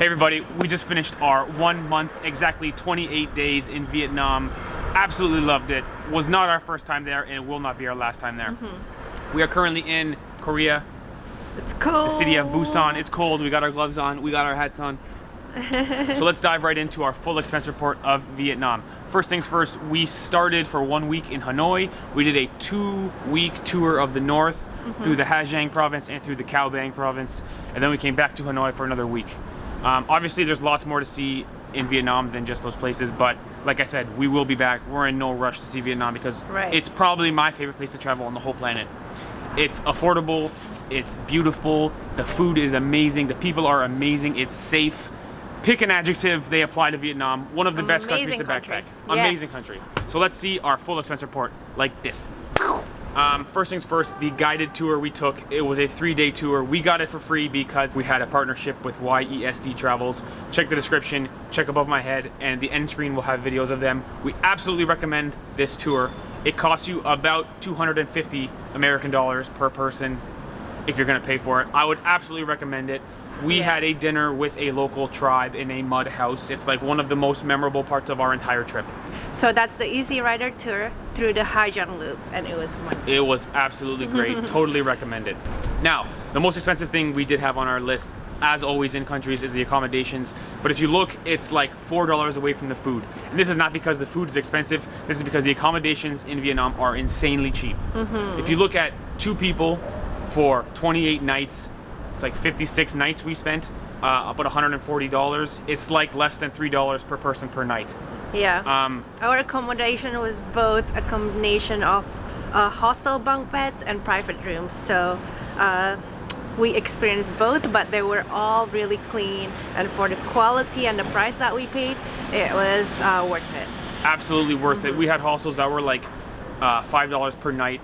Hey everybody, we just finished our 1 month, exactly 28 days in Vietnam. Absolutely loved it. Was not our first time there and it will not be our last time there. We are currently in Korea. It's cold. The city of Busan. It's cold. We got our gloves on. We got our hats on. So let's dive right into our full expense report of Vietnam. First things first, we started for 1 week in Hanoi. We did a 2-week tour of the north through the Ha Giang province and through the Cao Bang province. And then we came back to Hanoi for another week. Obviously there's lots more to see in Vietnam than just those places, but like I said, we will be back. We're in no rush to see Vietnam because it's probably my favorite place to travel on the whole planet. It's affordable, it's beautiful, the food is amazing, the people are amazing, it's safe. Pick an adjective they apply to Vietnam. One of the best countries to backpack. Amazing country. So let's see our full expense report like this. First things first, the guided tour we took, it was a 3-day tour. We got it for free because we had a partnership with YESD Travels. Check the description, check above my head, and the end screen will have videos of them. We absolutely recommend this tour. It costs you about 250 American dollars per person if you're gonna pay for it. I would absolutely recommend it. We had a dinner with a local tribe in a mud house. It's like one of the most memorable parts of our entire trip. So that's the Easy Rider tour through the Ha Giang Loop, and it was wonderful. It was absolutely great. Totally recommend it. Now, the most expensive thing we did have on our list, as always in countries, is the accommodations. But if you look, it's like $4 away from the food. And this is not because the food is expensive. This is because the accommodations in Vietnam are insanely cheap. If you look at 2 people for 28 nights, it's like 56 nights we spent, about $140. It's like less than $3 per person per night. Yeah. Our accommodation was both a combination of hostel bunk beds and private rooms. So we experienced both, but they were all really clean. And for the quality and the price that we paid, it was worth it. Absolutely worth it. We had hostels that were like $5 per night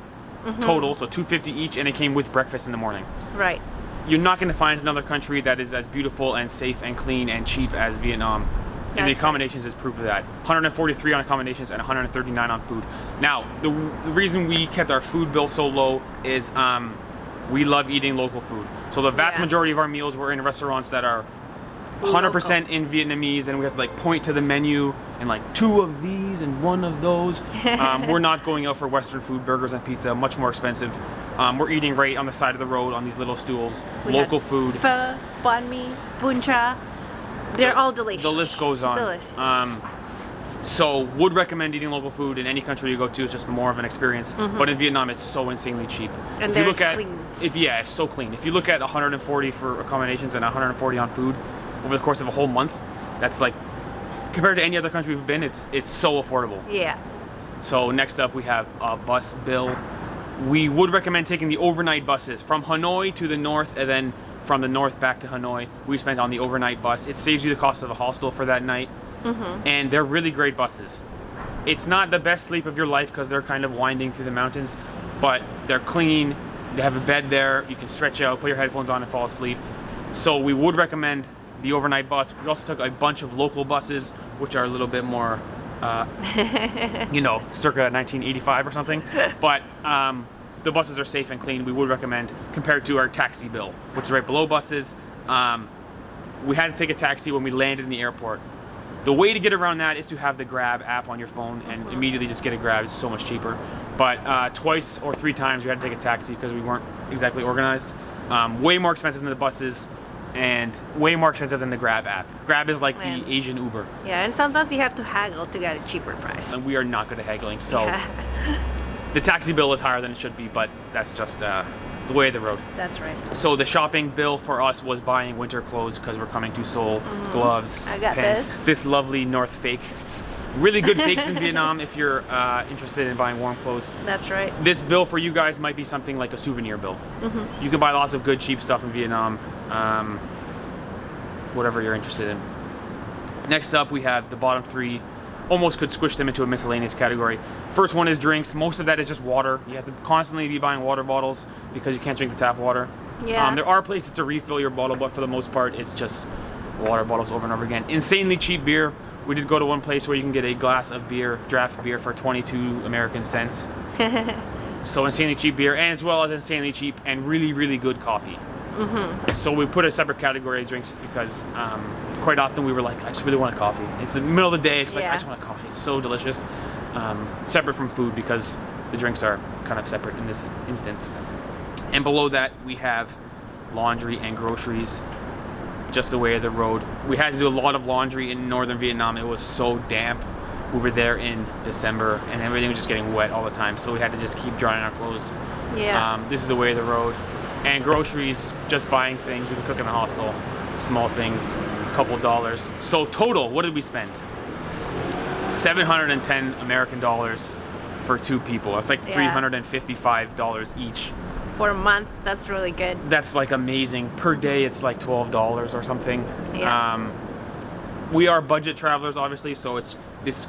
total, so $250 each, and it came with breakfast in the morning. Right. You're not going to find another country that is as beautiful and safe and clean and cheap as Vietnam. And the accommodations is proof of that. 143 on accommodations and 139 on food. Now, the reason we kept our food bill so low is we love eating local food. So the vast majority of our meals were in restaurants that are 100% in Vietnamese, and we have to like point to the menu and like 2 of these and 1 of those. We're not going out for Western food, burgers and pizza, much more expensive. We're eating right on the side of the road on these little stools. Local food. Pho, banh mi, bún chả. They're all delicious. The list goes on. Delicious. So would recommend eating local food in any country you go to. It's just more of an experience. But in Vietnam, it's so insanely cheap. And if you look clean. It's so clean. If you look at 140 for accommodations and 140 on food over the course of a whole month, that's like, compared to any other country we've been, it's so affordable. Yeah. So next up we have a bus bill. We would recommend taking the overnight buses from Hanoi to the north, and then from the north back to Hanoi. We spent on the overnight bus. It saves you the cost of a hostel for that night. And they're really great buses. It's not the best sleep of your life because they're kind of winding through the mountains, but they're clean. They have a bed there. You can stretch out, put your headphones on and fall asleep. So we would recommend the overnight bus. We also took a bunch of local buses, which are a little bit more, you know, circa 1985 or something. But the buses are safe and clean. We would recommend compared to our taxi bill, which is right below buses. We had to take a taxi when we landed in the airport. The way to get around that is to have the Grab app on your phone and immediately just get a Grab. It's so much cheaper. But 2 or 3 times we had to take a taxi because we weren't exactly organized. Way more expensive than the buses and way more expensive than the Grab app. Grab is like the Asian Uber. Yeah, and sometimes you have to haggle to get a cheaper price. And we are not good at haggling, so the taxi bill is higher than it should be, but that's just the way of the road. That's right. So the shopping bill for us was buying winter clothes because we're coming to Seoul. Gloves, I got pants, this lovely North fake. Really good fakes in Vietnam if you're interested in buying warm clothes. That's right. This bill for you guys might be something like a souvenir bill. You can buy lots of good cheap stuff in Vietnam, whatever you're interested in. Next up we have the bottom 3. Almost could squish them into a miscellaneous category. First one is drinks. Most of that is just water. You have to constantly be buying water bottles because you can't drink the tap water. Yeah. There are places to refill your bottle, but for the most part it's just water bottles over and over again. Insanely cheap beer. We did go to one place where you can get a glass of beer, draft beer, for 22 American cents. So insanely cheap beer, and as well as insanely cheap and really, really good coffee. So we put a separate category of drinks just because quite often we were like, I just really want a coffee. It's the middle of the day, it's like, I just want a coffee. It's so delicious. Separate from food because the drinks are kind of separate in this instance. And below that we have laundry and groceries, just the way of the road. We had to do a lot of laundry in northern Vietnam. It was so damp. We were there in December and everything was just getting wet all the time, so we had to just keep drying our clothes. This is the way of the road. And groceries, just buying things. We can cook in the hostel, small things, a couple dollars. So total, what did we spend? 710 American dollars for 2 people. That's like $355 each. For a month, that's really good. That's like amazing. Per day, it's like $12 or something. Yeah. We are budget travelers, obviously, so this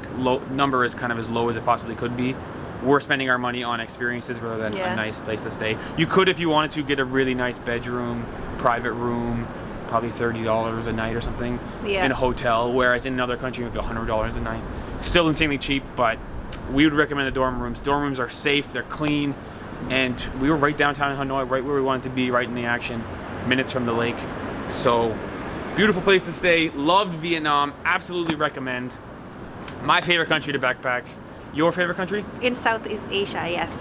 number is kind of as low as it possibly could be. We're spending our money on experiences rather than a nice place to stay. You could, if you wanted to, get a really nice bedroom, private room, probably $30 a night or something in a hotel, whereas in another country, maybe $100 a night. Still insanely cheap, but we would recommend the dorm rooms. Dorm rooms are safe, they're clean, and we were right downtown in Hanoi, right where we wanted to be, right in the action, minutes from the lake. So, beautiful place to stay. Loved Vietnam, absolutely recommend. My favorite country to backpack. Your favorite country? In Southeast Asia, yes.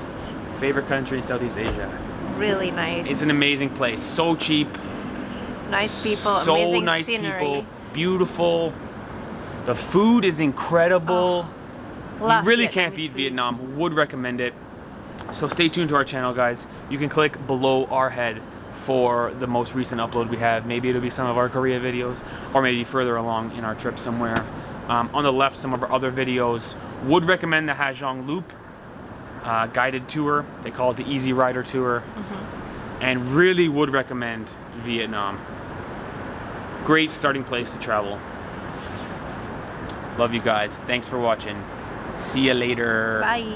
Favorite country in Southeast Asia. Really nice. It's an amazing place. So cheap. Nice people, so amazing nice scenery. people. Beautiful. The food is incredible. Love you really can't Vietnamese beat food. Vietnam. Would recommend it. So stay tuned to our channel, guys. You can click below our head for the most recent upload we have. Maybe it'll be some of our Korea videos, or maybe further along in our trip somewhere. On the left, some of our other videos. Would recommend the Ha Giang Loop guided tour. They call it the Easy Rider Tour. And really would recommend Vietnam. Great starting place to travel. Love you guys. Thanks for watching. See you later. Bye.